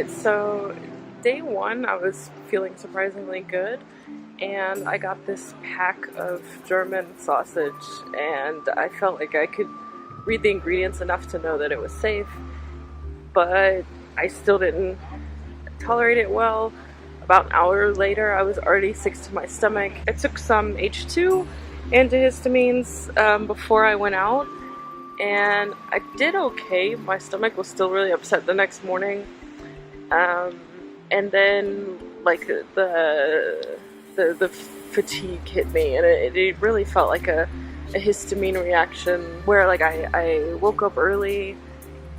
Alright, so day one I was feeling surprisingly good, and I got this pack of German sausage, and I felt like I could read the ingredients enough to know that it was safe, but I still didn't tolerate it well. About an hour later, I was already sick to my stomach. I took some H2 antihistamines before I went out, and I did okay. My stomach was still really upset the next morning. And then like the fatigue hit me, and it really felt like a histamine reaction where like I woke up early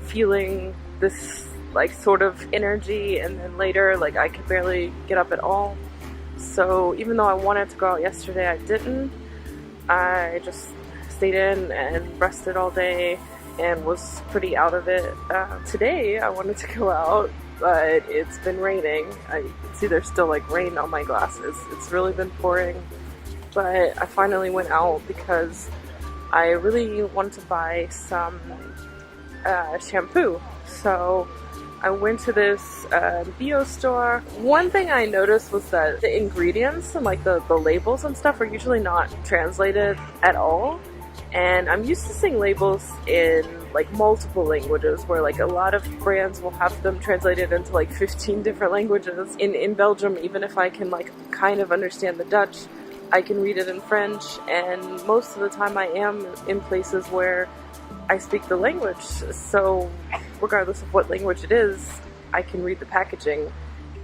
feeling this like sort of energy, and then later like I could barely get up at all. So even though I wanted to go out yesterday, I didn't. I just stayed in and rested all day and was pretty out of it. Today I wanted to go out, but it's been raining. I can see there's still like rain on my glasses. It's really been pouring, but I finally went out because I really wanted to buy some shampoo. So I went to this bio store. One thing I noticed was that the ingredients and like the labels and stuff are usually not translated at all. And I'm used to seeing labels in like multiple languages where like a lot of brands will have them translated into like 15 different languages. In Belgium, even if I can like kind of understand the Dutch, I can read it in French, and most of the time I am in places where I speak the language. So regardless of what language it is, I can read the packaging.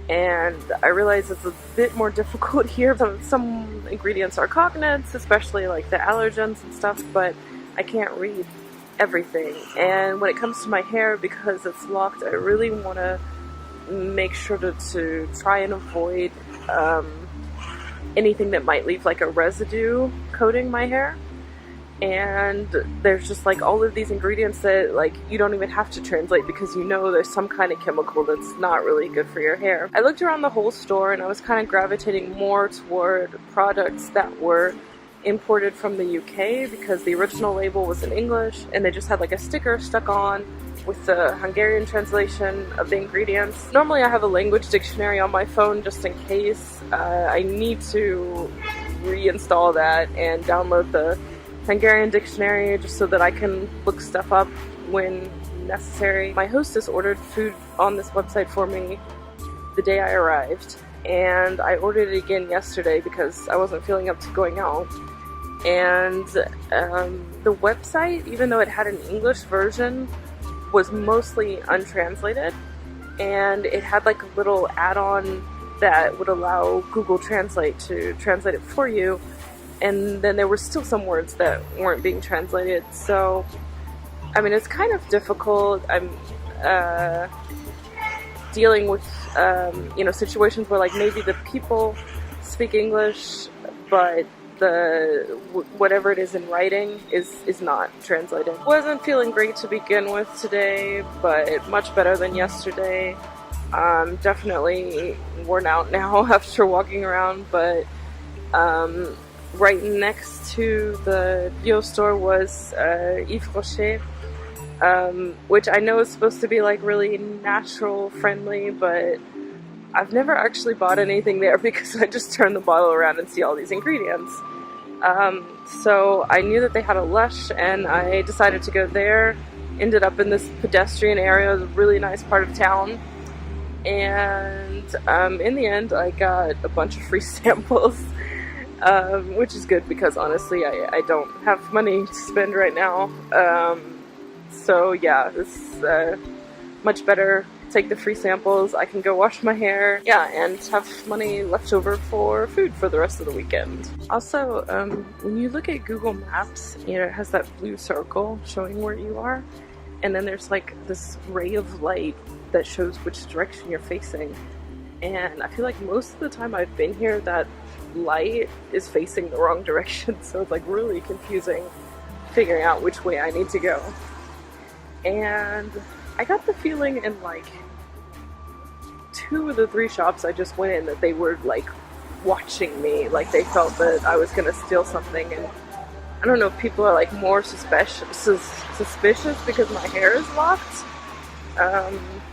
And I realize it's a bit more difficult here. Some ingredients are cognates, especially like the allergens and stuff, but I can't read everything. And when it comes to my hair, because it's locked, I really want to make sure to try and avoid anything that might leave like a residue coating my hair. And there's just like all of these ingredients that like you don't even have to translate because you know there's some kind of chemical that's not really good for your hair. I looked around the whole store and I was kind of gravitating more toward products that were imported from the UK because the original label was in English and they just had like a sticker stuck on with the Hungarian translation of the ingredients. Normally I have a language dictionary on my phone just in case. I need to reinstall that and download the Hungarian dictionary just so that I can look stuff up when necessary. My hostess ordered food on this website for me the day I arrived, and I ordered it again yesterday because I wasn't feeling up to going out. And the website, even though it had an English version, was mostly untranslated, and it had like a little add-on that would allow Google Translate to translate it for you. And then there were still some words that weren't being translated. So, I mean, it's kind of difficult. I'm dealing with, situations where like maybe the people speak English, but whatever it is in writing is not translated. Wasn't feeling great to begin with today, but much better than yesterday. Definitely worn out now after walking around, but right next to the bio store was Yves Rocher, which I know is supposed to be like really natural friendly, but I've never actually bought anything there because I just turn the bottle around and see all these ingredients. So I knew that they had a Lush, and I decided to go there. Ended up in this pedestrian area, a really nice part of town, and in the end I got a bunch of free samples. Which is good because honestly I don't have money to spend right now. So yeah, this is much better. Take the free samples, I can go wash my hair, yeah, and have money left over for food for the rest of the weekend. Also, when you look at Google Maps, it has that blue circle showing where you are, and then there's like this ray of light that shows which direction you're facing. And I feel like most of the time I've been here, that light is facing the wrong direction, so it's like really confusing figuring out which way I need to go. And I got the feeling in like 2 of the 3 shops I just went in that they were like watching me, like they felt that I was gonna steal something. And I don't know if people are like more suspicious because my hair is locked,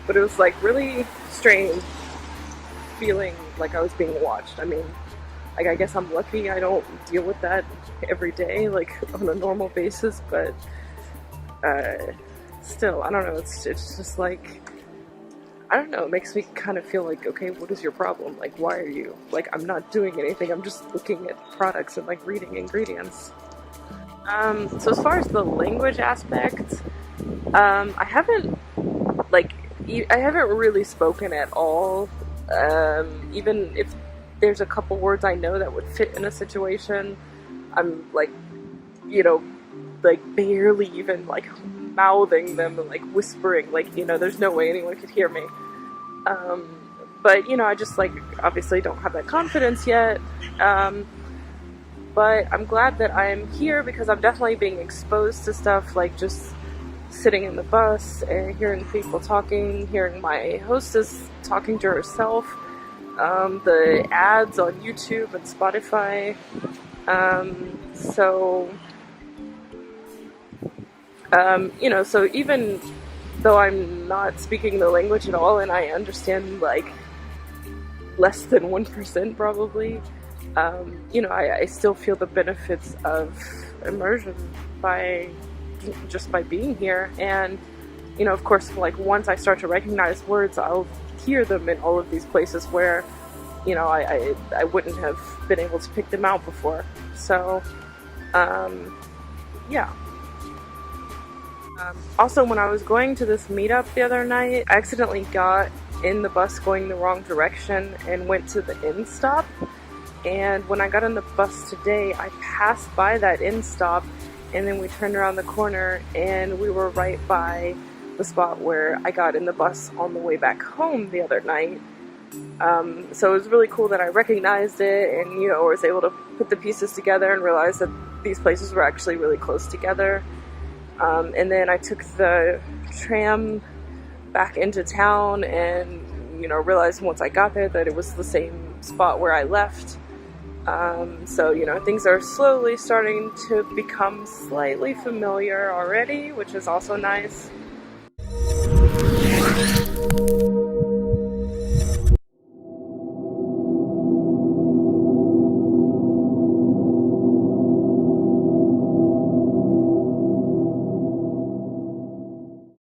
But it was like really strange feeling like I was being watched. I mean, like I guess I'm lucky I don't deal with that every day, like on a normal basis, but still, I don't know, it's just like, I don't know, it makes me kind of feel like, okay, what is your problem? Like, why are you, like, I'm not doing anything, I'm just looking at products and like reading ingredients. So as far as the language aspect, I haven't, like, I haven't really spoken at all. Even if there's a couple words I know that would fit in a situation, I'm like, you know, like barely even like mouthing them and like whispering, like, you know, there's no way anyone could hear me. But, you know, I just like obviously don't have that confidence yet. But I'm glad that I'm here because I'm definitely being exposed to stuff like just sitting in the bus and hearing people talking, hearing my hostess talking to herself, the ads on YouTube and Spotify. So, you know, so even though I'm not speaking the language at all and I understand like less than 1% probably, you know, I still feel the benefits of immersion by just by being here. And, you know, of course, like once I start to recognize words, I'll hear them in all of these places where, you know, I wouldn't have been able to pick them out before. So, yeah. Also, when I was going to this meetup the other night, I accidentally got in the bus going the wrong direction and went to the end stop. And when I got on the bus today, I passed by that end stop, and then we turned around the corner and we were right by the spot where I got in the bus on the way back home the other night. So it was really cool that I recognized it and, you know, was able to put the pieces together and realize that these places were actually really close together. And then I took the tram back into town and, you know, realized once I got there that it was the same spot where I left. So, you know, things are slowly starting to become slightly familiar already, which is also nice.